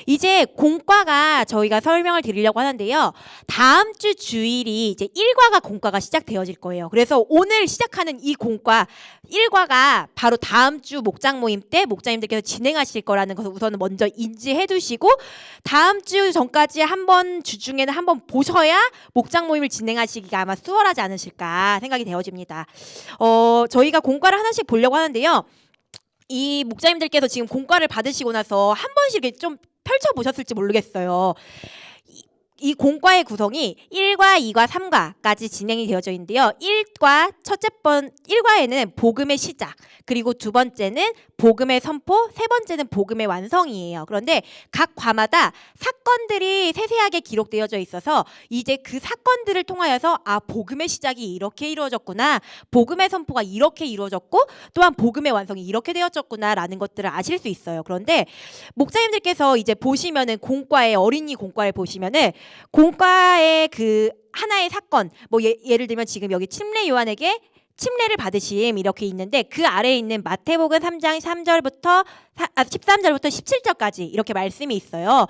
이제 공과가 저희가 설명을 드리려고 하는데요. 다음 주 주일이 이제 1과가 공과가 시작되어질 거예요. 그래서 오늘 시작하는 이 공과 1과가 바로 다음 주 목장 모임 때 목장님들께서 진행하실 거라는 것을 우선 먼저 인지해 두시고 다음 주 전까지 한번 주중에는 한번 보셔야 목장 모임을 진행하시기가 아마 수월하지 않으실까 생각이 되어집니다. 저희가 공과를 하나씩 보려고 하는데요. 이 목사님들께서 지금 공과를 받으시고 나서 한 번씩 이렇게 좀 펼쳐보셨을지 모르겠어요. 이 공과의 구성이 1과, 2과, 3과까지 진행이 되어져 있는데요. 1과에는 복음의 시작, 그리고 두 번째는 복음의 선포, 세 번째는 복음의 완성이에요. 그런데 각 과마다 사건들이 세세하게 기록되어져 있어서 이제 그 사건들을 통하여서 복음의 시작이 이렇게 이루어졌구나, 복음의 선포가 이렇게 이루어졌고 또한 복음의 완성이 이렇게 되어졌구나라는 것들을 아실 수 있어요. 그런데 목사님들께서 이제 보시면은 공과의 어린이 공과를 보시면은 공과의 그 하나의 사건, 뭐 예를 들면 지금 여기 침례 요한에게 침례를 받으심 이렇게 있는데 그 아래에 있는 마태복음 3장 13절부터 17절까지 이렇게 말씀이 있어요.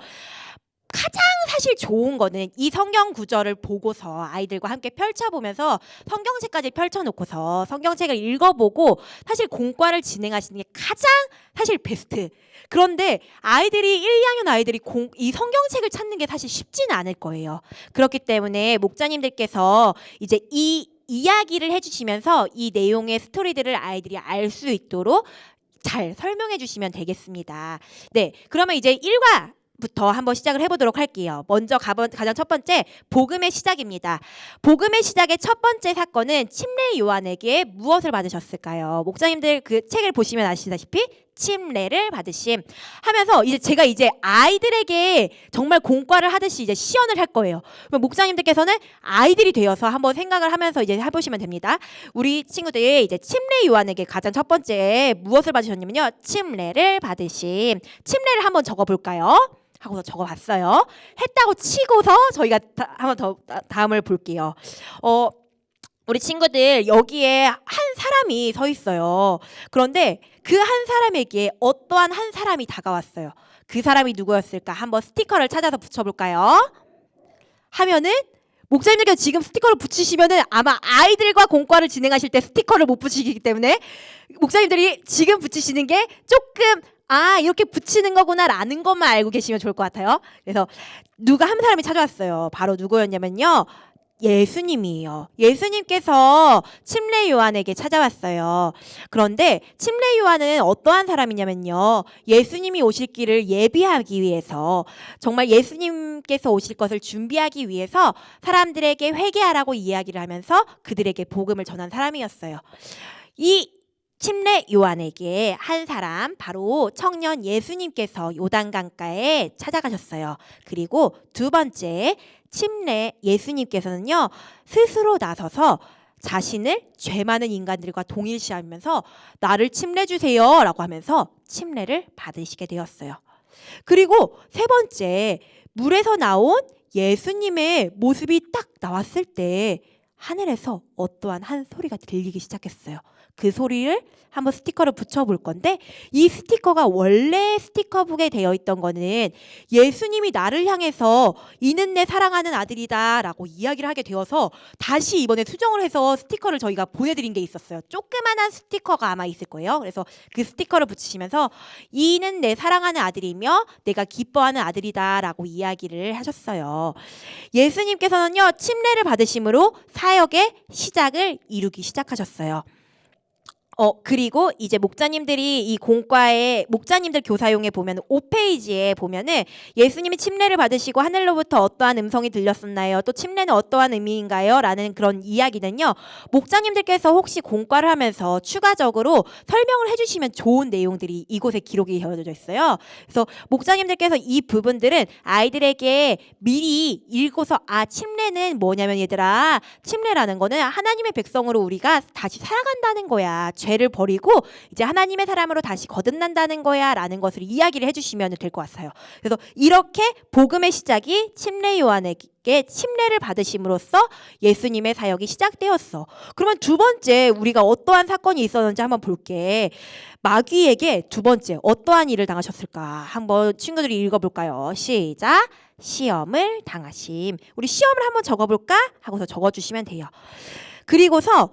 가장 사실 좋은 거는 이 성경 구절을 보고서 아이들과 함께 펼쳐보면서 성경책까지 펼쳐놓고서 성경책을 읽어보고 사실 공과를 진행하시는 게 가장 사실 베스트. 그런데 아이들이 1, 2학년 아이들이 이 성경책을 찾는 게 사실 쉽지는 않을 거예요. 그렇기 때문에 목자님들께서 이제 이 이야기를 해주시면서 이 내용의 스토리들을 아이들이 알 수 있도록 잘 설명해 주시면 되겠습니다. 네, 그러면 이제 1과부터 한번 시작을 해보도록 할게요. 먼저 가장 첫 번째 복음의 시작입니다. 복음의 시작의 첫 번째 사건은 침례 요한에게 무엇을 받으셨을까요? 목사님들 그 책을 보시면 아시다시피 침례를 받으심 하면서 제가 아이들에게 정말 공과를 하듯이 이제 시연을 할 거예요. 그럼 목사님들께서는 아이들이 되어서 한번 생각을 하면서 이제 해보시면 됩니다. 우리 친구들 이제 침례 요한에게 가장 첫 번째 무엇을 받으셨냐면요, 침례를 받으심. 침례를 한번 적어볼까요? 하고서 적어봤어요. 했다고 치고서 저희가 한번 더 다음을 볼게요. 우리 친구들 여기에 한 사람이 서 있어요. 그런데 그 한 사람에게 어떠한 한 사람이 다가왔어요. 그 사람이 누구였을까? 한번 스티커를 찾아서 붙여볼까요? 하면은 목사님들께서 지금 스티커를 붙이시면은 아마 아이들과 공과를 진행하실 때 스티커를 못 붙이기 때문에 목사님들이 지금 붙이시는 게 조금 이렇게 붙이는 거구나라는 것만 알고 계시면 좋을 것 같아요. 그래서 누가 한 사람이 찾아왔어요. 바로 누구였냐면요, 예수님이에요. 예수님께서 침례 요한에게 찾아왔어요. 그런데 침례 요한은 어떠한 사람이냐면요, 예수님이 오실 길을 예비하기 위해서, 정말 예수님께서 오실 것을 준비하기 위해서 사람들에게 회개하라고 이야기를 하면서 그들에게 복음을 전한 사람이었어요. 이 침례 요한에게 한 사람, 바로 청년 예수님께서 요단강가에 찾아가셨어요. 그리고 두 번째, 침례 예수님께서는요, 스스로 나서서 자신을 죄 많은 인간들과 동일시하면서 나를 침례 주세요 라고 하면서 침례를 받으시게 되었어요. 그리고 세 번째, 물에서 나온 예수님의 모습이 딱 나왔을 때 하늘에서 어떠한 한 소리가 들리기 시작했어요. 그 소리를 한번 스티커를 붙여볼 건데, 이 스티커가 원래 스티커북에 되어 있던 거는 예수님이 나를 향해서 이는 내 사랑하는 아들이다 라고 이야기를 하게 되어서 다시 이번에 수정을 해서 스티커를 저희가 보내드린 게 있었어요. 조그만한 스티커가 아마 있을 거예요. 그래서 그 스티커를 붙이시면서 이는 내 사랑하는 아들이며 내가 기뻐하는 아들이다 라고 이야기를 하셨어요. 예수님께서는요, 침례를 받으심으로 사역의 시작을 이루기 시작하셨어요. 그리고 이제 목자님들이 이 공과의 목자님들 교사용에 보면 5페이지에 보면은 예수님이 침례를 받으시고 하늘로부터 어떠한 음성이 들렸었나요? 또 침례는 어떠한 의미인가요? 라는 그런 이야기는요, 목자님들께서 혹시 공과를 하면서 추가적으로 설명을 해주시면 좋은 내용들이 이곳에 기록이 되어져 있어요. 그래서 목자님들께서 이 부분들은 아이들에게 미리 읽고서 침례는 뭐냐면, 얘들아, 침례라는 거는 하나님의 백성으로 우리가 다시 살아간다는 거야. 죄를 버리고 이제 하나님의 사람으로 다시 거듭난다는 거야 라는 것을 이야기를 해주시면 될 것 같아요. 그래서 이렇게 복음의 시작이 침례 요한에게 예수님께 침례를 받으심으로써 예수님의 사역이 시작되었어. 그러면 두 번째 우리가 어떠한 사건이 있었는지 한번 볼게. 마귀에게 두 번째 어떠한 일을 당하셨을까? 한번 친구들이 읽어볼까요? 시작. 시험을 당하심. 우리 시험을 한번 적어볼까? 하고서 적어주시면 돼요. 그리고서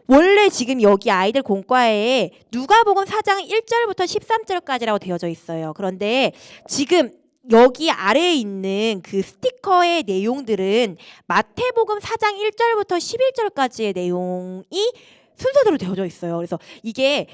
원래 지금 여기 아이들 공과에 누가복음 4장 1절부터 13절까지라고 되어져 있어요. 그런데 지금 여기 아래에 있는 그 스티커의 내용들은 마태복음 4장 1절부터 11절까지의 내용이 순서대로 되어져 있어요. 그래서 이게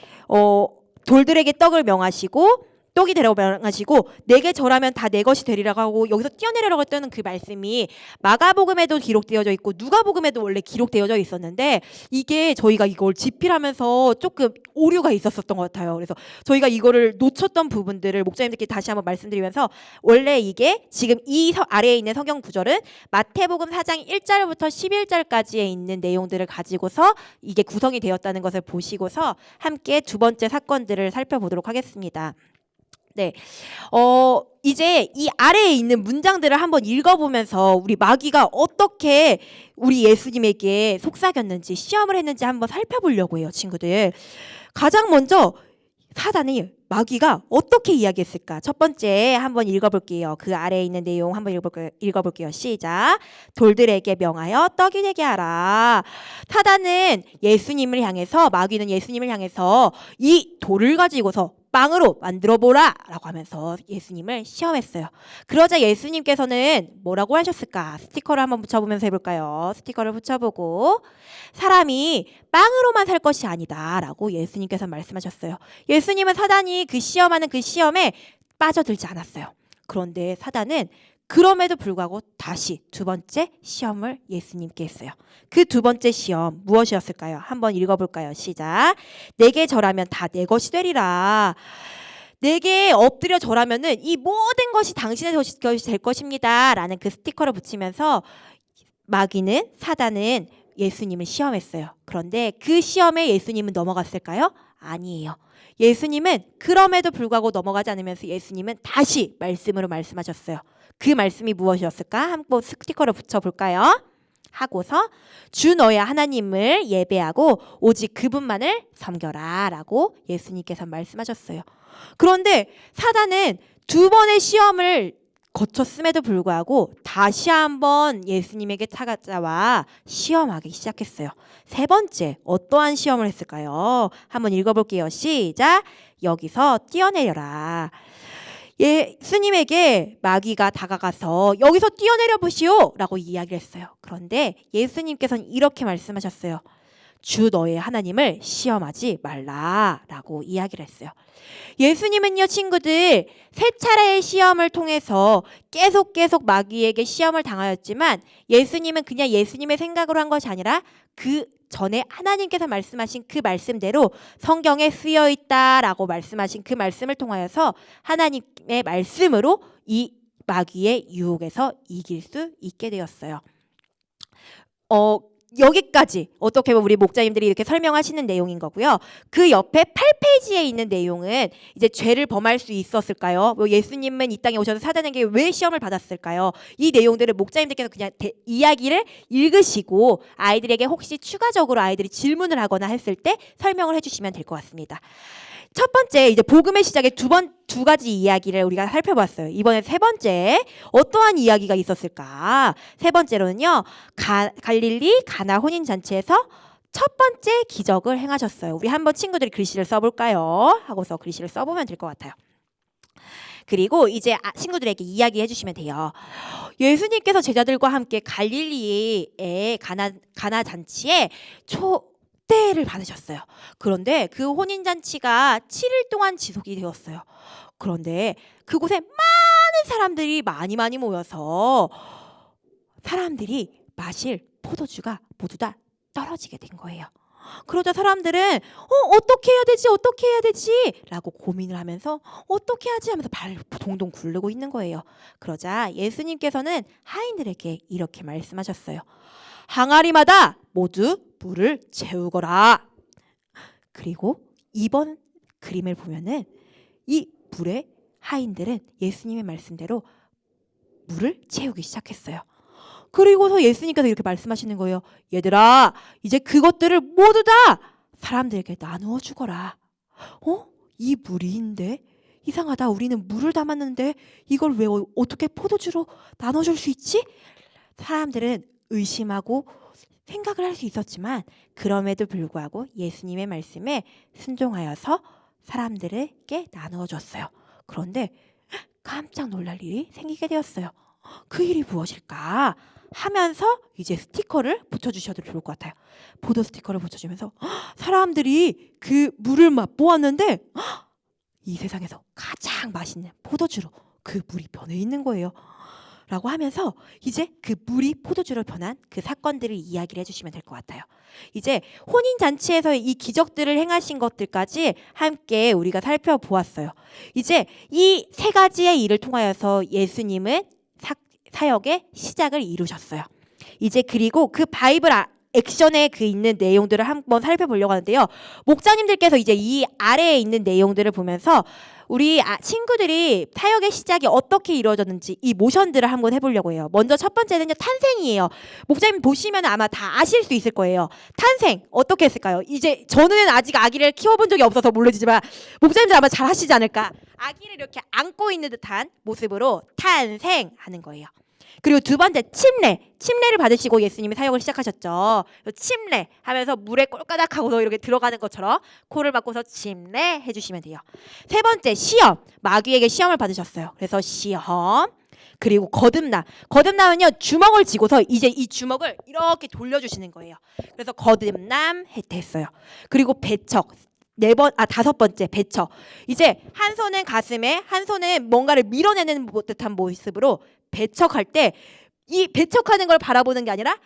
돌들에게 떡을 명하시고 떡이 되라고 명하시고 내게 절하면 다 내 것이 되리라고 하고 여기서 뛰어내리라고 했던 그 말씀이 마가복음에도 기록되어져 있고 누가복음에도 원래 기록되어져 있었는데 이게 저희가 이걸 집필하면서 조금 오류가 있었던 것 같아요. 그래서 저희가 이거를 놓쳤던 부분들을 목사님들께 다시 한번 말씀드리면서 원래 이게 지금 이 아래에 있는 성경 구절은 마태복음 4장 1절부터 11절까지에 있는 내용들을 가지고서 이게 구성이 되었다는 것을 보시고서 함께 두 번째 사건들을 살펴보도록 하겠습니다. 네, 이제 이 아래에 있는 문장들을 한번 읽어보면서 우리 마귀가 어떻게 우리 예수님에게 속삭였는지 시험을 했는지 한번 살펴보려고 해요, 친구들. 가장 먼저 사단이 마귀가 어떻게 이야기했을까? 첫 번째 한번 읽어볼게요. 그 아래에 있는 내용 한번 읽어볼게요. 시작. 돌들에게 명하여 떡이 되게 하라. 사단은 예수님을 향해서 마귀는 예수님을 향해서 이 돌을 가지고서 빵으로 만들어 보라 라고 하면서 예수님을 시험했어요. 그러자 예수님께서는 뭐라고 하셨을까? 스티커를 한번 붙여보면서 해볼까요? 스티커를 붙여보고 사람이 빵으로만 살 것이 아니다 라고 예수님께서 말씀하셨어요. 예수님은 사단이 그 시험하는 그 시험에 빠져들지 않았어요. 그런데 사단은 그럼에도 불구하고 다시 두 번째 시험을 예수님께 했어요. 그 두 번째 시험 무엇이었을까요? 한번 읽어볼까요? 시작. 내게 절하면 다 내 것이 되리라. 내게 엎드려 절하면은 이 모든 것이 당신의 것이 될 것입니다. 라는 그 스티커를 붙이면서 마귀는 사단은 예수님을 시험했어요. 그런데 그 시험에 예수님은 넘어갔을까요? 아니에요. 예수님은 그럼에도 불구하고 넘어가지 않으면서 예수님은 다시 말씀으로 말씀하셨어요. 그 말씀이 무엇이었을까? 한번 스티커를 붙여볼까요? 하고서 주 너의 하나님을 예배하고 오직 그분만을 섬겨라 라고 예수님께서 말씀하셨어요. 그런데 사단은 두 번의 시험을 거쳤음에도 불구하고 다시 한번 예수님에게 찾아와 시험하기 시작했어요. 세 번째 어떠한 시험을 했을까요? 한번 읽어볼게요. 시작. 여기서 뛰어내려라. 예수님에게 마귀가 다가가서 여기서 뛰어내려 보시오 라고 이야기를 했어요. 그런데 예수님께서는 이렇게 말씀하셨어요. 주 너의 하나님을 시험하지 말라 라고 이야기를 했어요. 예수님은요 친구들 세 차례의 시험을 통해서 계속 마귀에게 시험을 당하였지만 예수님은 그냥 예수님의 생각으로 한 것이 아니라 그 전에 하나님께서 말씀하신 그 말씀대로 성경에 쓰여 있다라고 말씀하신 그 말씀을 통하여서 하나님의 말씀으로 이 마귀의 유혹에서 이길 수 있게 되었어요. 여기까지 어떻게 보면 우리 목자님들이 이렇게 설명하시는 내용인 거고요. 그 옆에 8페이지에 있는 내용은 이제 죄를 범할 수 있었을까요? 예수님은 이 땅에 오셔서 사단에게 왜 시험을 받았을까요? 이 내용들을 목자님들께서 그냥 이야기를 읽으시고 아이들에게 혹시 추가적으로 아이들이 질문을 하거나 했을 때 설명을 해주시면 될 것 같습니다. 첫 번째 이제 복음의 시작의 두 가지 이야기를 우리가 살펴봤어요. 이번에 세 번째 어떠한 이야기가 있었을까? 세 번째로는요. 갈릴리 가나 혼인 잔치에서 첫 번째 기적을 행하셨어요. 우리 한번 친구들이 글씨를 써볼까요? 하고서 글씨를 써보면 될 것 같아요. 그리고 이제 친구들에게 이야기해 주시면 돼요. 예수님께서 제자들과 함께 갈릴리의 가나 잔치에 초대를 받으셨어요. 그런데 그 혼인잔치가 7일 동안 지속이 되었어요. 그런데 그곳에 많은 사람들이 많이 모여서 사람들이 마실 포도주가 모두 다 떨어지게 된 거예요. 그러자 사람들은 어떻게 해야 되지 라고 고민을 하면서 어떻게 하지 하면서 발 동동 굴르고 있는 거예요. 그러자 예수님께서는 하인들에게 이렇게 말씀하셨어요. 항아리마다 모두 물을 채우거라. 그리고 이번 그림을 보면은 이 물에 하인들은 예수님의 말씀대로 물을 채우기 시작했어요. 그리고서 예수님께서 이렇게 말씀하시는 거예요. 얘들아, 이제 그것들을 모두 다 사람들에게 나누어 주거라. 이 물이인데? 이상하다. 우리는 물을 담았는데 이걸 왜 어떻게 포도주로 나눠줄 수 있지? 사람들은 의심하고 생각을 할 수 있었지만 그럼에도 불구하고 예수님의 말씀에 순종하여서 사람들에게 나누어 줬어요. 그런데 깜짝 놀랄 일이 생기게 되었어요. 그 일이 무엇일까 하면서 이제 스티커를 붙여주셔도 좋을 것 같아요. 포도 스티커를 붙여주면서 사람들이 그 물을 맛보았는데 이 세상에서 가장 맛있는 포도주로 그 물이 변해 있는 거예요. 라고 하면서 이제 그 물이 포도주로 변한 그 사건들을 이야기를 해주시면 될 것 같아요. 이제 혼인잔치에서 이 기적들을 행하신 것들까지 함께 우리가 살펴보았어요. 이제 이 세 가지의 일을 통하여서 예수님은 사역의 시작을 이루셨어요. 이제 그리고 그 바이블 액션에 그 있는 내용들을 한번 살펴보려고 하는데요. 목자님들께서 이제 이 아래에 있는 내용들을 보면서 우리 친구들이 사역의 시작이 어떻게 이루어졌는지 이 모션들을 한번 해보려고 해요. 먼저 첫 번째는요, 탄생이에요. 목자님 보시면 아마 다 아실 수 있을 거예요. 탄생 어떻게 했을까요? 이제 저는 아직 아기를 키워본 적이 없어서 모르지만 목자님들 아마 잘 하시지 않을까. 아기를 이렇게 안고 있는 듯한 모습으로 탄생하는 거예요. 그리고 두 번째 침례를 받으시고 예수님이 사역을 시작하셨죠. 침례 하면서 물에 꼴까닥하고 이렇게 들어가는 것처럼 코를 막고서 침례 해주시면 돼요. 세 번째 시험, 마귀에게 시험을 받으셨어요. 그래서 시험. 그리고 거듭남은요, 주먹을 쥐고서 이제 이 주먹을 이렇게 돌려주시는 거예요. 그래서 거듭남 했어요. 그리고 배척. 다섯 번째 배척. 이제 한 손은 가슴에, 한 손은 뭔가를 밀어내는 듯한 모습으로 배척할 때 이 배척하는 걸 바라보는 게 아니라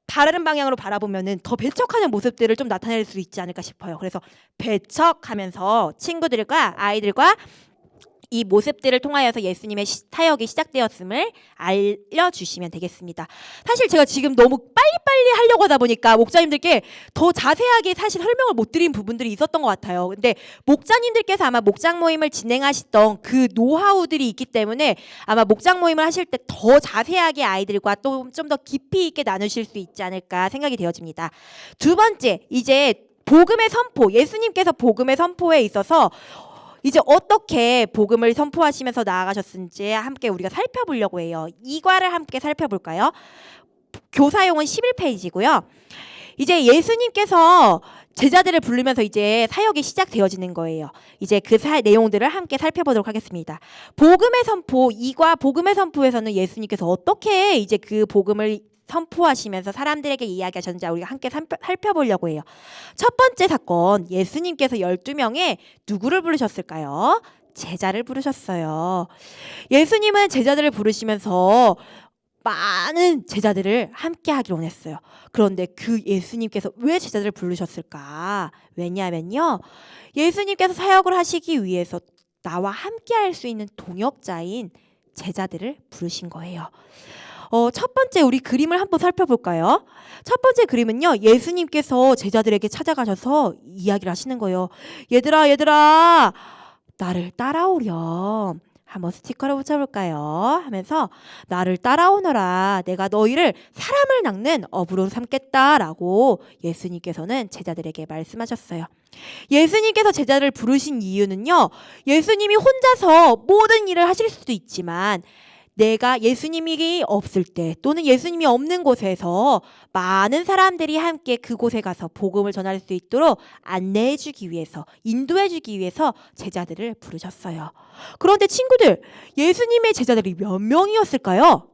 다른 방향으로 바라보면은 더 배척하는 모습들을 좀 나타낼 수 있지 않을까 싶어요. 그래서 배척하면서 친구들과 아이들과 이 모습들을 통하여서 예수님의 사역이 시작되었음을 알려주시면 되겠습니다. 사실 제가 지금 너무 빨리빨리 하려고 하다 보니까 목자님들께 더 자세하게 사실 설명을 못 드린 부분들이 있었던 것 같아요. 근데 목자님들께서 아마 목장 모임을 진행하시던 그 노하우들이 있기 때문에 아마 목장 모임을 하실 때 더 자세하게 아이들과 또 좀 더 깊이 있게 나누실 수 있지 않을까 생각이 되어집니다. 두 번째, 이제 복음의 선포, 예수님께서 복음의 선포에 있어서 이제 어떻게 복음을 선포하시면서 나아가셨는지 함께 우리가 살펴보려고 해요. 이과를 함께 살펴볼까요? 교사용은 11페이지고요. 이제 예수님께서 제자들을 부르면서 이제 사역이 시작되어지는 거예요. 이제 그 내용들을 함께 살펴보도록 하겠습니다. 복음의 선포, 이과 복음의 선포에서는 예수님께서 어떻게 이제 그 복음을 선포하시면서 사람들에게 이야기하셨는지 우리가 함께 살펴보려고 해요. 첫 번째 사건, 예수님께서 12명의 누구를 부르셨을까요? 제자를 부르셨어요. 예수님은 제자들을 부르시면서 많은 제자들을 함께 하기를 원했어요. 그런데 그 예수님께서 왜 제자들을 부르셨을까? 왜냐하면요, 예수님께서 사역을 하시기 위해서 나와 함께 할 수 있는 동역자인 제자들을 부르신 거예요. 첫 번째 우리 그림을 한번 살펴볼까요? 첫 번째 그림은요, 예수님께서 제자들에게 찾아가셔서 이야기를 하시는 거예요. 얘들아 나를 따라오렴. 한번 스티커를 붙여볼까요? 하면서 나를 따라오너라. 내가 너희를 사람을 낚는 어부로 삼겠다라고 예수님께서는 제자들에게 말씀하셨어요. 예수님께서 제자를 부르신 이유는요, 예수님이 혼자서 모든 일을 하실 수도 있지만 내가 예수님이 없을 때 또는 예수님이 없는 곳에서 많은 사람들이 함께 그곳에 가서 복음을 전할 수 있도록 안내해 주기 위해서, 인도해 주기 위해서 제자들을 부르셨어요. 그런데 친구들, 예수님의 제자들이 몇 명이었을까요?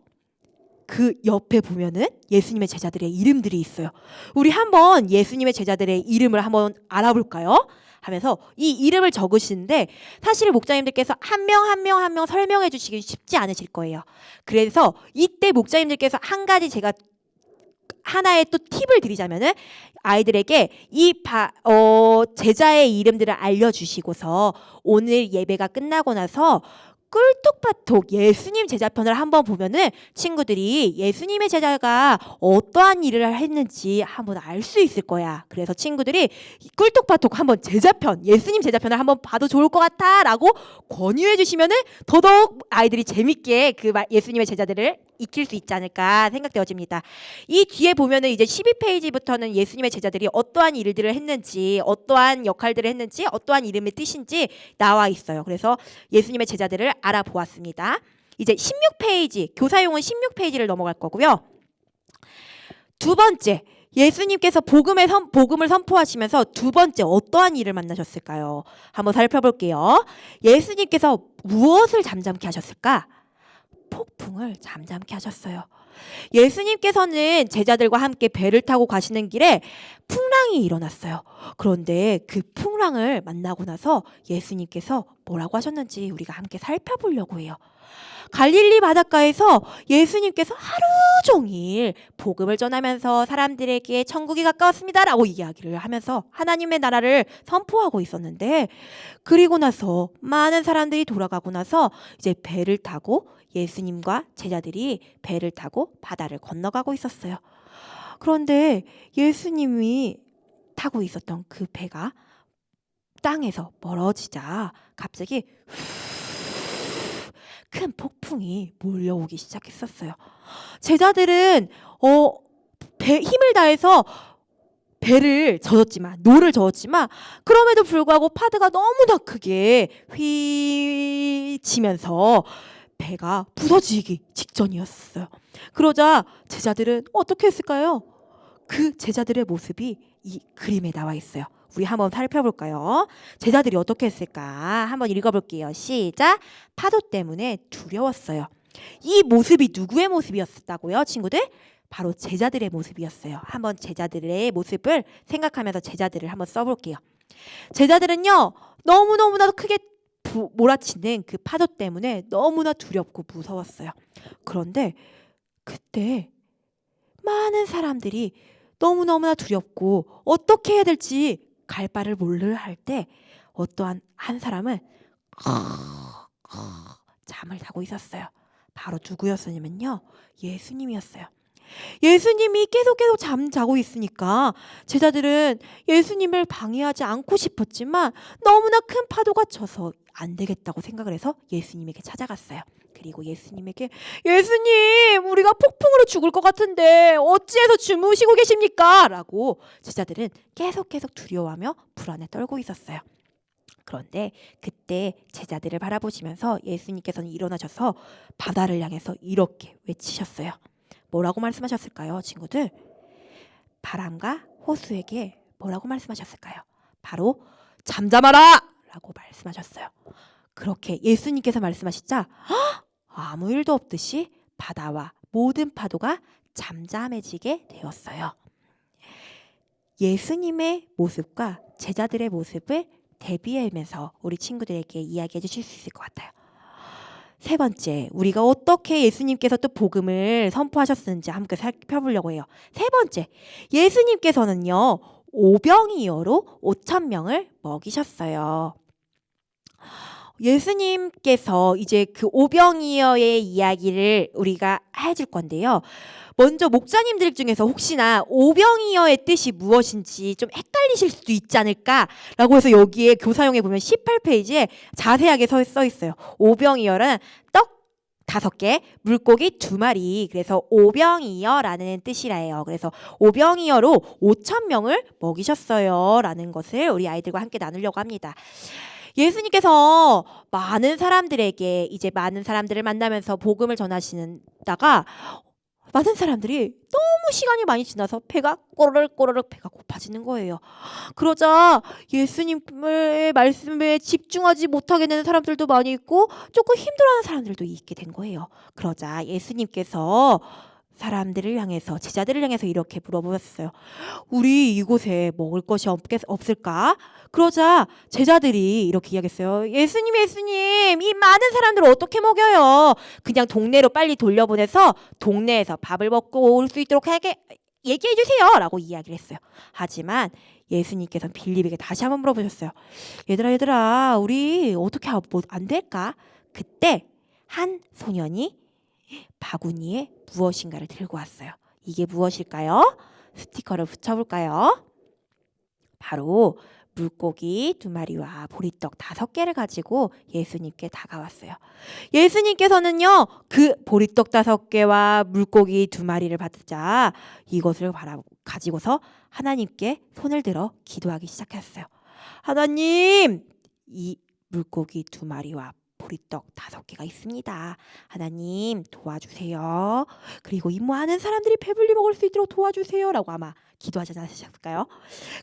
그 옆에 보면은 예수님의 제자들의 이름들이 있어요. 우리 한번 예수님의 제자들의 이름을 한번 알아볼까요? 하면서 이 이름을 적으시는데 사실 목자님들께서 한 명 한 명 설명해 주시기 쉽지 않으실 거예요. 그래서 이때 목자님들께서 한 가지 제가 하나의 또 팁을 드리자면은 아이들에게 이 제자의 이름들을 알려주시고서 오늘 예배가 끝나고 나서 꿀뚝바톡 예수님 제자편을 한번 보면은 친구들이 예수님의 제자가 어떠한 일을 했는지 한번 알 수 있을 거야. 그래서 친구들이 꿀뚝바톡 한번 제자편, 예수님 제자편을 한번 봐도 좋을 것 같아 라고 권유해 주시면은 더더욱 아이들이 재밌게 그 예수님의 제자들을 익힐 수 있지 않을까 생각되어집니다. 이 뒤에 보면은 이제 12페이지부터는 예수님의 제자들이 어떠한 일들을 했는지, 어떠한 역할들을 했는지, 어떠한 이름의 뜻인지 나와 있어요. 그래서 예수님의 제자들을 알아보았습니다. 이제 16페이지, 교사용은 16페이지를 넘어갈 거고요. 두 번째, 예수님께서 복음을 선포하시면서 두 번째 어떠한 일을 만나셨을까요? 한번 살펴볼게요. 예수님께서 무엇을 잠잠케 하셨을까? 폭풍을 잠잠케 하셨어요. 예수님께서는 제자들과 함께 배를 타고 가시는 길에 풍랑이 일어났어요. 그런데 그 풍랑을 만나고 나서 예수님께서 뭐라고 하셨는지 우리가 함께 살펴보려고 해요. 갈릴리 바닷가에서 예수님께서 하루 종일 복음을 전하면서 사람들에게 천국이 가까웠습니다라고 이야기를 하면서 하나님의 나라를 선포하고 있었는데, 그리고 나서 많은 사람들이 돌아가고 나서 이제 배를 타고 예수님과 제자들이 배를 타고 바다를 건너가고 있었어요. 그런데 예수님이 타고 있었던 그 배가 땅에서 멀어지자 갑자기 큰 폭풍이 몰려오기 시작했었어요. 제자들은 힘을 다해서 노를 저었지만 그럼에도 불구하고 파도가 너무나 크게 휘치면서 배가 부서지기 직전이었어요. 그러자 제자들은 어떻게 했을까요? 그 제자들의 모습이 이 그림에 나와 있어요. 우리 한번 살펴볼까요? 제자들이 어떻게 했을까? 한번 읽어볼게요. 시작. 파도 때문에 두려웠어요. 이 모습이 누구의 모습이었다고요, 친구들? 바로 제자들의 모습이었어요. 한번 제자들의 모습을 생각하면서 제자들을 한번 써볼게요. 제자들은요, 너무너무나 크게 몰아치는 그 파도 때문에 너무나 두렵고 무서웠어요. 그런데 그때 많은 사람들이 너무너무나 두렵고 어떻게 해야 될지 갈 바를 모르 할 때 어떠한 한 사람은 잠을 자고 있었어요. 바로 누구였냐면요, 예수님이었어요. 예수님이 계속 잠자고 있으니까 제자들은 예수님을 방해하지 않고 싶었지만 너무나 큰 파도가 쳐서 안 되겠다고 생각을 해서 예수님에게 찾아갔어요. 그리고 예수님에게, 예수님, 우리가 폭풍으로 죽을 것 같은데 어찌해서 주무시고 계십니까? 라고 제자들은 계속 두려워하며 불안에 떨고 있었어요. 그런데 그때 제자들을 바라보시면서 예수님께서는 일어나셔서 바다를 향해서 이렇게 외치셨어요. 뭐라고 말씀하셨을까요, 친구들? 바람과 호수에게 뭐라고 말씀하셨을까요? 바로 잠잠하라! 라고 말씀하셨어요. 그렇게 예수님께서 말씀하시자 아무 일도 없듯이 바다와 모든 파도가 잠잠해지게 되었어요. 예수님의 모습과 제자들의 모습을 대비하면서 우리 친구들에게 이야기해 주실 수 있을 것 같아요. 세 번째, 우리가 어떻게 예수님께서 또 복음을 선포하셨는지 함께 살펴보려고 해요. 세 번째, 예수님께서는요, 오병이어로 5,000명을 먹이셨어요. 예수님께서 이제 그 오병이어의 이야기를 우리가 해줄 건데요. 먼저 목사님들 중에서 혹시나 오병이어의 뜻이 무엇인지 좀 헷갈리실 수도 있지 않을까라고 해서 여기에 교사용에 보면 18페이지에 자세하게 써 있어요. 오병이어는 떡 5개, 물고기 2마리. 그래서 오병이어라는 뜻이라 해요. 그래서 오병이어로 5,000명을 먹이셨어요 라는 것을 우리 아이들과 함께 나누려고 합니다. 예수님께서 많은 사람들에게 이제 많은 사람들을 만나면서 복음을 전하시다가 많은 사람들이 너무 시간이 많이 지나서 배가 꼬르륵 배가 고파지는 거예요. 그러자 예수님의 말씀에 집중하지 못하게 되는 사람들도 많이 있고 조금 힘들어하는 사람들도 있게 된 거예요. 그러자 예수님께서 사람들을 향해서, 제자들을 향해서 이렇게 물어보셨어요. 우리 이곳에 먹을 것이 없을까? 그러자 제자들이 이렇게 이야기했어요. 예수님, 이 많은 사람들을 어떻게 먹여요? 그냥 동네로 빨리 돌려보내서 동네에서 밥을 먹고 올 수 있도록 얘기해 주세요 라고 이야기를 했어요. 하지만 예수님께서는 빌립에게 다시 한번 물어보셨어요. 얘들아, 우리 어떻게 안 될까? 그때 한 소년이 바구니에 무엇인가를 들고 왔어요. 이게 무엇일까요? 스티커를 붙여볼까요? 바로 물고기 2마리와 보리떡 5개를 가지고 예수님께 다가왔어요. 예수님께서는요, 그 보리떡 5개와 물고기 2마리를 받자 이것을 가지고서 하나님께 손을 들어 기도하기 시작했어요. 하나님, 이 물고기 2마리와 보리떡 5개가 있습니다. 하나님 도와주세요. 그리고 이 많은 사람들이 배불리 먹을 수 있도록 도와주세요. 라고 아마 기도하지 않으셨을까요?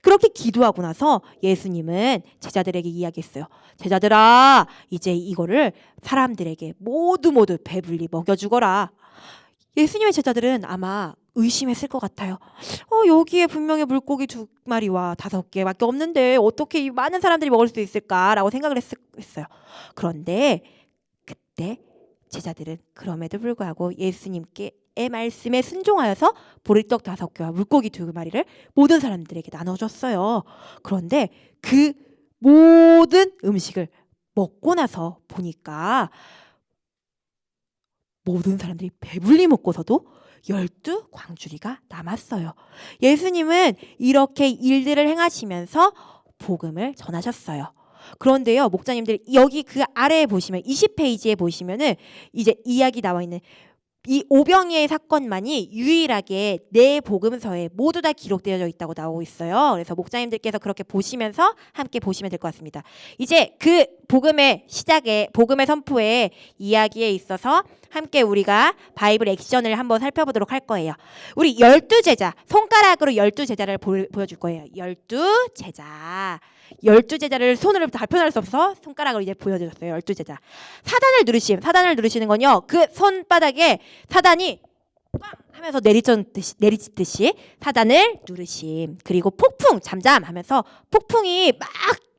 그렇게 기도하고 나서 예수님은 제자들에게 이야기했어요. 제자들아, 이제 이거를 사람들에게 모두 배불리 먹여주거라. 예수님의 제자들은 아마 의심했을 것 같아요. 여기에 분명히 물고기 2마리와 5개밖에 없는데 어떻게 이 많은 사람들이 먹을 수 있을까라고 생각을 했어요. 그런데 그때 제자들은 그럼에도 불구하고 예수님께 말씀에 순종하여서 보리떡 5개와 물고기 2마리를 모든 사람들에게 나눠줬어요. 그런데 그 모든 음식을 먹고 나서 보니까 모든 사람들이 배불리 먹고서도 12광주리가 남았어요. 예수님은 이렇게 일들을 행하시면서 복음을 전하셨어요. 그런데요, 목자님들 여기 그 아래에 보시면 20페이지에 보시면은 이제 이야기 나와 있는 이 오병이의 사건만이 유일하게 네 복음서에 모두 다 기록되어 있다고 나오고 있어요. 그래서 목자님들께서 그렇게 보시면서 함께 보시면 될 것 같습니다. 이제 그 복음의 시작에 복음의 선포의 이야기에 있어서 함께 우리가 바이블 액션을 한번 살펴보도록 할 거예요. 우리 12제자, 손가락으로 12제자를 보여줄 거예요. 12제자. 12제자를 손으로 다 표현할 수 없어서 손가락으로 이제 보여드렸어요. 12제자. 사단을 누르시는 건요, 그 손바닥에 사단이 꽝 하면서 내리치듯이 사단을 누르심. 그리고 폭풍, 잠잠 하면서 폭풍이 막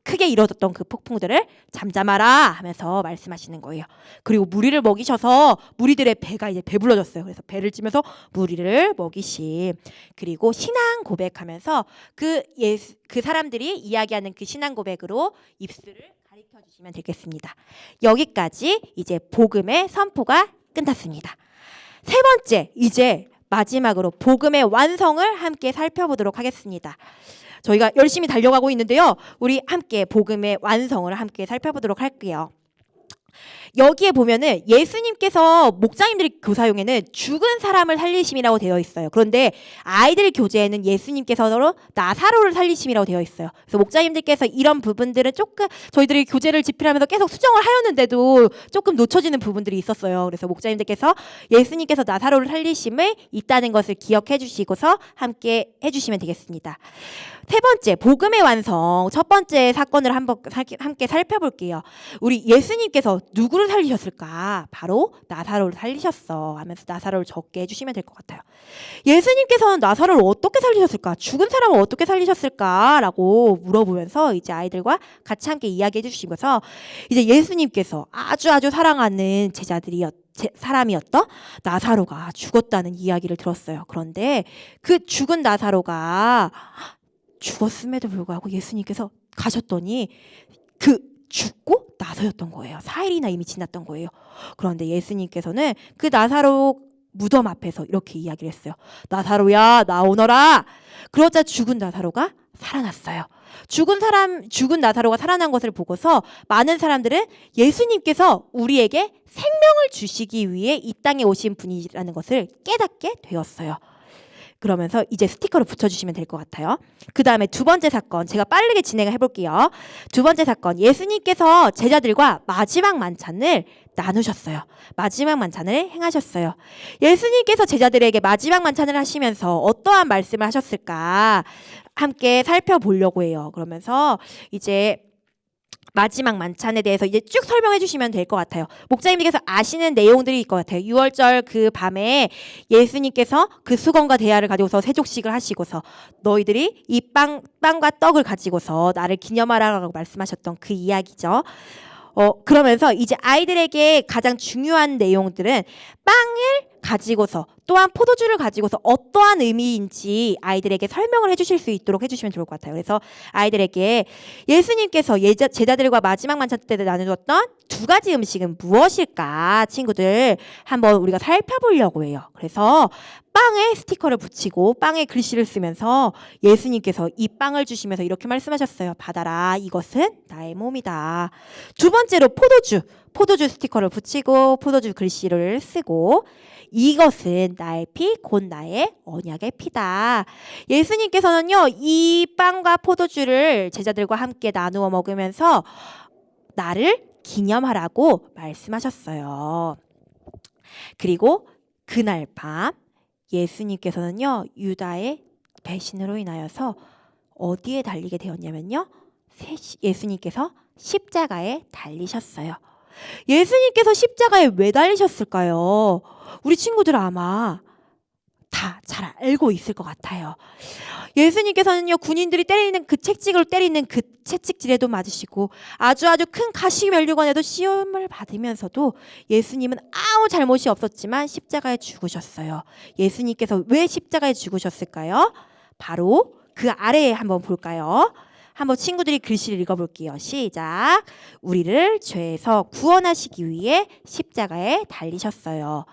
크게 일어졌던 그 폭풍들을 잠잠하라 하면서 말씀하시는 거예요. 그리고 무리를 먹이셔서 무리들의 배가 이제 배불러졌어요. 그래서 배를 찌면서 무리를 먹이심. 그리고 신앙 고백하면서 그 사람들이 이야기하는 그 신앙 고백으로 입술을 가리켜 주시면 되겠습니다. 여기까지 이제 복음의 선포가 끝났습니다. 세 번째, 이제 마지막으로 복음의 완성을 함께 살펴보도록 하겠습니다. 저희가 열심히 달려가고 있는데요. 우리 함께 복음의 완성을 함께 살펴보도록 할게요. 여기에 보면은 예수님께서 목자님들의 교사용에는 죽은 사람을 살리심이라고 되어 있어요. 그런데 아이들 교재에는 예수님께서 나사로를 살리심이라고 되어 있어요. 그래서 목자님들께서 이런 부분들은 조금 저희들이 교재를 집필하면서 계속 수정을 하였는데도 조금 놓쳐지는 부분들이 있었어요. 그래서 목자님들께서 예수님께서 나사로를 살리심을 있다는 것을 기억해 주시고서 함께 해주시면 되겠습니다. 세 번째, 복음의 완성. 첫 번째 사건을 한번 함께 살펴볼게요. 우리 예수님께서 누구를 살리셨을까? 바로 나사로를 살리셨어 하면서 나사로를 적게 해주시면 될 것 같아요. 예수님께서는 나사로를 어떻게 살리셨을까? 죽은 사람을 어떻게 살리셨을까? 라고 물어보면서 이제 아이들과 같이 함께 이야기해 주시면서 이제 예수님께서 아주 사랑하는 사람이었던 나사로가 죽었다는 이야기를 들었어요. 그런데 그 죽은 나사로가 죽었음에도 불구하고 예수님께서 가셨더니 그 죽고 나서였던 거예요. 4일이나 이미 지났던 거예요. 그런데 예수님께서는 그 나사로 무덤 앞에서 이렇게 이야기를 했어요. 나사로야, 나오너라. 그러자 죽은 나사로가 살아났어요. 죽은 나사로가 살아난 것을 보고서 많은 사람들은 예수님께서 우리에게 생명을 주시기 위해 이 땅에 오신 분이라는 것을 깨닫게 되었어요. 그러면서 이제 스티커를 붙여주시면 될 것 같아요. 그 다음에 두 번째 사건, 제가 빠르게 진행을 해볼게요. 두 번째 사건, 예수님께서 제자들과 마지막 만찬을 나누셨어요. 마지막 만찬을 행하셨어요. 예수님께서 제자들에게 마지막 만찬을 하시면서 어떠한 말씀을 하셨을까 함께 살펴보려고 해요. 그러면서 이제 마지막 만찬에 대해서 이제 쭉 설명해 주시면 될 것 같아요. 목자님께서 아시는 내용들이 있을 것 같아요. 6월절 그 밤에 예수님께서 그 수건과 대야를 가지고서 세족식을 하시고서 너희들이 이 빵과 떡을 가지고서 나를 기념하라고 말씀하셨던 그 이야기죠. 그러면서 이제 아이들에게 가장 중요한 내용들은 빵을 가지고서 또한 포도주를 가지고서 어떠한 의미인지 아이들에게 설명을 해주실 수 있도록 해주시면 좋을 것 같아요. 그래서 아이들에게 예수님께서 제자들과 마지막 만찬 때 나누었던 두 가지 음식은 무엇일까 친구들 한번 우리가 살펴보려고 해요. 그래서 빵에 스티커를 붙이고 빵에 글씨를 쓰면서 예수님께서 이 빵을 주시면서 이렇게 말씀하셨어요. 받아라, 이것은 나의 몸이다. 두 번째로 포도주 스티커를 붙이고 포도주 글씨를 쓰고 이것은 나의 피, 곧 나의 언약의 피다. 예수님께서는요, 이 빵과 포도주를 제자들과 함께 나누어 먹으면서 나를 기념하라고 말씀하셨어요. 그리고 그날 밤 예수님께서는요, 유다의 배신으로 인하여서 어디에 달리게 되었냐면요, 예수님께서 십자가에 달리셨어요. 예수님께서 십자가에 왜 달리셨을까요? 우리 친구들 아마 다 잘 알고 있을 것 같아요. 예수님께서는요, 군인들이 때리는 그 채찍을 때리는 그 채찍질에도 맞으시고 아주 큰 가시면류관에도 시험을 받으면서도 예수님은 아무 잘못이 없었지만 십자가에 죽으셨어요. 예수님께서 왜 십자가에 죽으셨을까요? 바로 그 아래에 한번 볼까요? 한번 친구들이 글씨를 읽어볼게요. 시작. 우리를 죄에서 구원하시기 위해 십자가에 달리셨어요.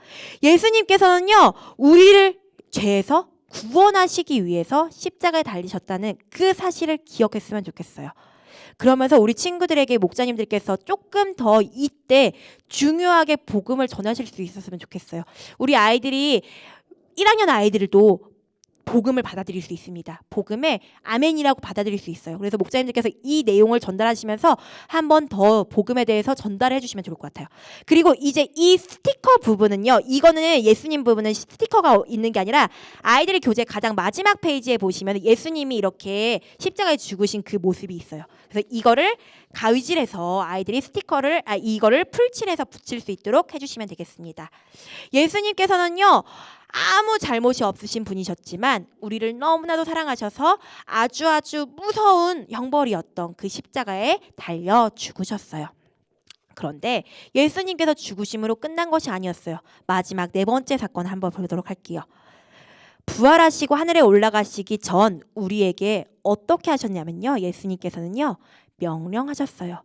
예수님께서는요, 우리를 죄에서 구원하시기 위해서 십자가에 달리셨다는 그 사실을 기억했으면 좋겠어요. 그러면서 우리 친구들에게 목자님들께서 조금 더 이때 중요하게 복음을 전하실 수 있었으면 좋겠어요. 우리 아이들이 1학년 아이들도 복음을 받아들일 수 있습니다. 복음에 아멘이라고 받아들일 수 있어요. 그래서 목사님들께서 이 내용을 전달하시면서 한 번 더 복음에 대해서 전달해 주시면 좋을 것 같아요. 그리고 이제 이 스티커 부분은요, 이거는 예수님 부분은 스티커가 있는 게 아니라 아이들의 교재 가장 마지막 페이지에 보시면 예수님이 이렇게 십자가에 죽으신 그 모습이 있어요. 그래서 이거를 가위질해서 아이들이 이거를 풀칠해서 붙일 수 있도록 해주시면 되겠습니다. 예수님께서는요, 아무 잘못이 없으신 분이셨지만 우리를 너무나도 사랑하셔서 아주 무서운 형벌이었던 그 십자가에 달려 죽으셨어요. 그런데 예수님께서 죽으심으로 끝난 것이 아니었어요. 마지막 네 번째 사건 한번 보도록 할게요. 부활하시고 하늘에 올라가시기 전 우리에게 어떻게 하셨냐면요, 예수님께서는요, 명령하셨어요.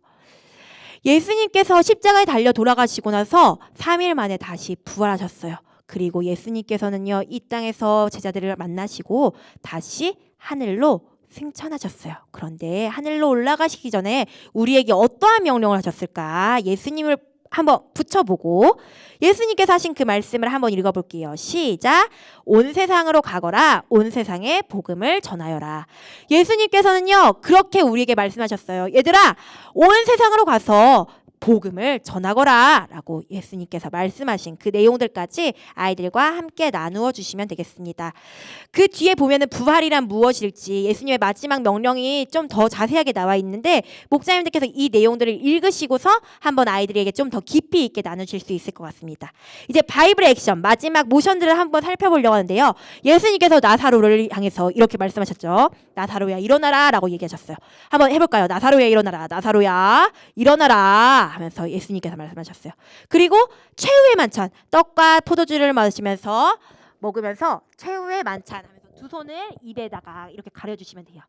예수님께서 십자가에 달려 돌아가시고 나서 3일 만에 다시 부활하셨어요. 그리고 예수님께서는요, 이 땅에서 제자들을 만나시고 다시 하늘로 승천하셨어요. 그런데 하늘로 올라가시기 전에 우리에게 어떠한 명령을 하셨을까? 예수님을 한번 붙여보고 예수님께서 하신 그 말씀을 한번 읽어볼게요. 시작. 온 세상으로 가거라. 온 세상에 복음을 전하여라. 예수님께서는요, 그렇게 우리에게 말씀하셨어요. 얘들아, 온 세상으로 가서 복음을 전하거라 라고 예수님께서 말씀하신 그 내용들까지 아이들과 함께 나누어 주시면 되겠습니다. 그 뒤에 보면은 부활이란 무엇일지 예수님의 마지막 명령이 좀 더 자세하게 나와 있는데 목사님들께서 이 내용들을 읽으시고서 한번 아이들에게 좀 더 깊이 있게 나누실 수 있을 것 같습니다. 이제 바이블 액션 마지막 모션들을 한번 살펴보려고 하는데요. 예수님께서 나사로를 향해서 이렇게 말씀하셨죠. 나사로야 일어나라 라고 얘기하셨어요. 한번 해볼까요? 나사로야 일어나라. 나사로야 일어나라 하면서 예수님께서 말씀하셨어요. 그리고 최후의 만찬, 떡과 포도주를 먹으면서 최후의 만찬 하면서 두 손을 입에다가 이렇게 가려주시면 돼요.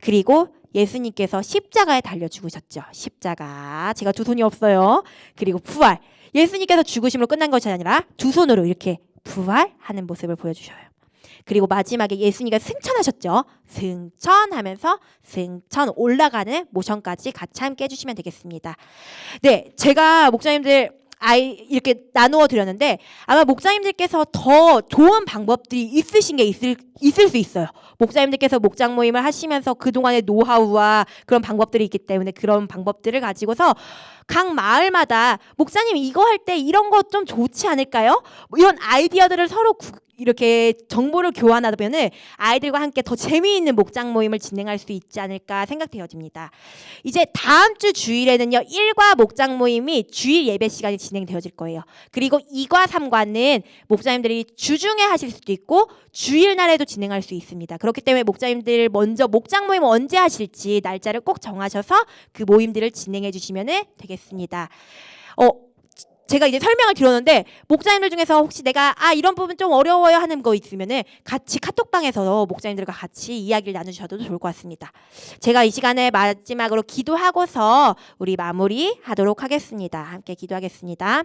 그리고 예수님께서 십자가에 달려 죽으셨죠. 십자가, 제가 두 손이 없어요. 그리고 부활, 예수님께서 죽으심으로 끝난 것이 아니라 두 손으로 이렇게 부활하는 모습을 보여주셔요. 그리고 마지막에 예수님께서 승천하셨죠. 승천하면서 승천 올라가는 모션까지 같이 함께 해주시면 되겠습니다. 네, 제가 목사님들 이렇게 나누어 드렸는데 아마 목사님들께서 더 좋은 방법들이 있으신 게 있을 수 있어요. 목사님들께서 목장 모임을 하시면서 그동안의 노하우와 그런 방법들이 있기 때문에 그런 방법들을 가지고서 각 마을마다 목사님 이거 할 때 이런 거 좀 좋지 않을까요? 뭐 이런 아이디어들을 서로 이렇게 정보를 교환하면은 아이들과 함께 더 재미있는 목장 모임을 진행할 수 있지 않을까 생각되어집니다. 이제 다음 주 주일에는요, 1과 목장 모임이 주일 예배 시간이 진행되어질 거예요. 그리고 2과 3과는 목사님들이 주중에 하실 수도 있고 주일날에도 진행할 수 있습니다. 그렇기 때문에 목사님들 먼저 목장 모임 언제 하실지 날짜를 꼭 정하셔서 그 모임들을 진행해 주시면 되겠습니다. 제가 이제 설명을 드렸는데 목사님들 중에서 혹시 내가 이런 부분 좀 어려워요 하는 거 있으면은 같이 카톡방에서 목사님들과 같이 이야기를 나누셔도 좋을 것 같습니다. 제가 이 시간에 마지막으로 기도하고서 우리 마무리하도록 하겠습니다. 함께 기도하겠습니다.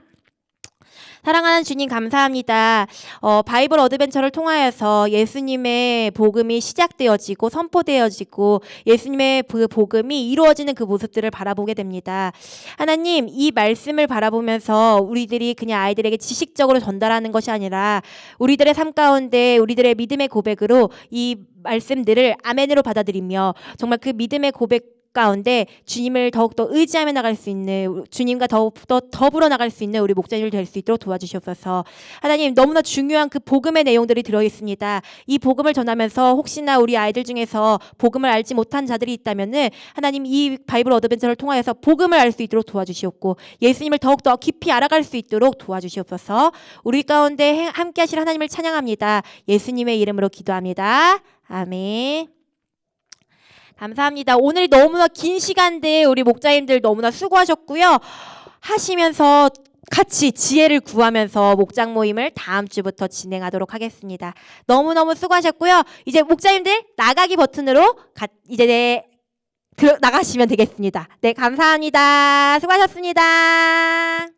사랑하는 주님 감사합니다. 바이블 어드벤처를 통하여서 예수님의 복음이 시작되어지고 선포되어지고 예수님의 그 복음이 이루어지는 그 모습들을 바라보게 됩니다. 하나님, 이 말씀을 바라보면서 우리들이 그냥 아이들에게 지식적으로 전달하는 것이 아니라 우리들의 삶 가운데 우리들의 믿음의 고백으로 이 말씀들을 아멘으로 받아들이며 정말 그 믿음의 고백 가운데 주님을 더욱더 의지하며 나갈 수 있는, 주님과 더욱더 더불어 나갈 수 있는 우리 목자님들 될 수 있도록 도와주시옵소서. 하나님, 너무나 중요한 그 복음의 내용들이 들어있습니다. 이 복음을 전하면서 혹시나 우리 아이들 중에서 복음을 알지 못한 자들이 있다면은 하나님, 이 바이블 어드벤처를 통하여서 복음을 알 수 있도록 도와주시옵고 예수님을 더욱더 깊이 알아갈 수 있도록 도와주시옵소서. 우리 가운데 함께 하실 하나님을 찬양합니다. 예수님의 이름으로 기도합니다. 아멘. 감사합니다. 오늘 너무나 긴 시간대 우리 목자님들 너무나 수고하셨고요. 하시면서 같이 지혜를 구하면서 목장 모임을 다음 주부터 진행하도록 하겠습니다. 너무너무 수고하셨고요. 이제 목자님들 나가기 버튼으로 이제 나가시면 되겠습니다. 네, 감사합니다. 수고하셨습니다.